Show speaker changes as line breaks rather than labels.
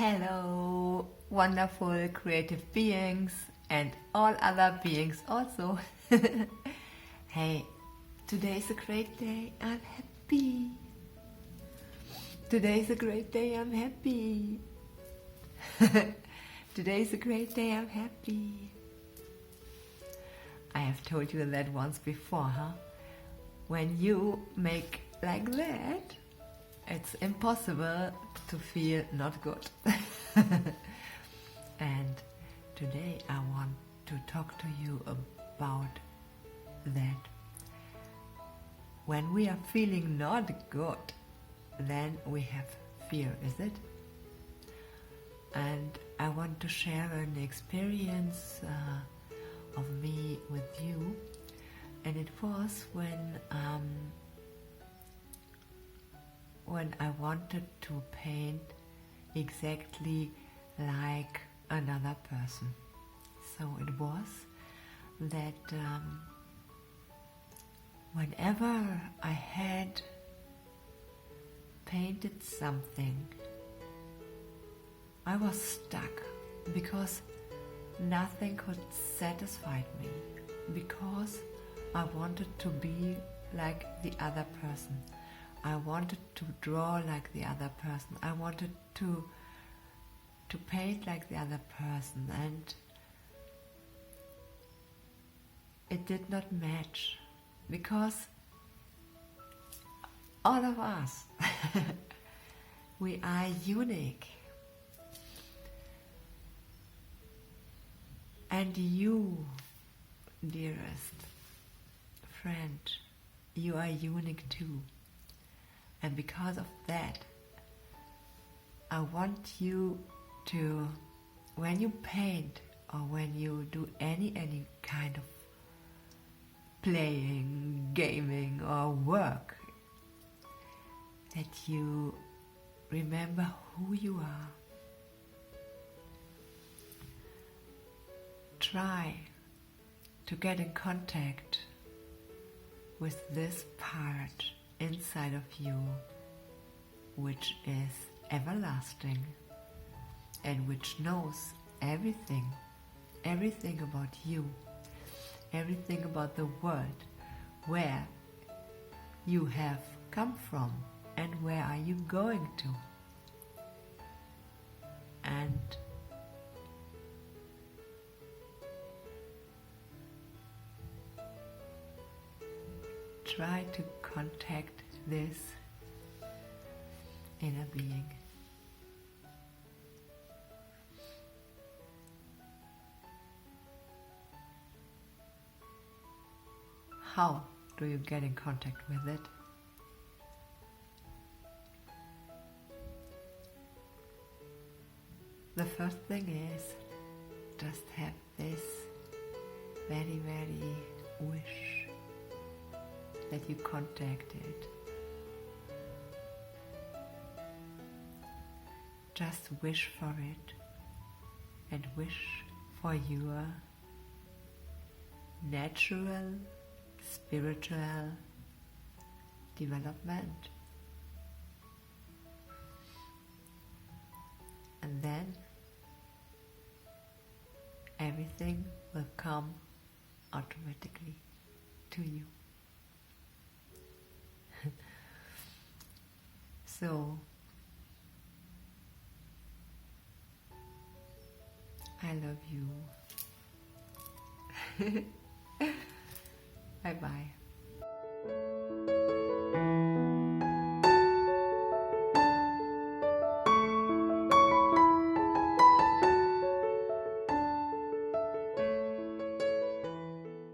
Hello, wonderful creative beings and all other beings also. Hey, today's a great day, I'm happy. Today's a great day, I'm happy. Today's a great day, I'm happy. I have told you that once before, huh? When you make like that, it's impossible to feel not good. And today I want to talk to you about that. When we are feeling not good, then we have fear, is it? And I want to share an experience of me with you. And it was when I wanted to paint exactly like another person. So it was that whenever I had painted something, I was stuck because nothing could satisfy me, because I wanted to be like the other person. I wanted to draw like the other person. I wanted to paint like the other person, and it did not match, because all of us, we are unique. And you, dearest friend, you are unique too. And because of that, I want you to, when you paint or when you do any kind of playing, gaming or work, that you remember who you are. Try to get in contact with this part inside of you, which is everlasting and which knows everything about you, everything about the world, where you have come from and where are you going to. And try to contact this inner being. How do you get in contact with it? The first thing is just have this very wish that you contact it. Just wish for it and wish for your natural spiritual development. And then everything will come automatically to you. So I love you. Bye bye.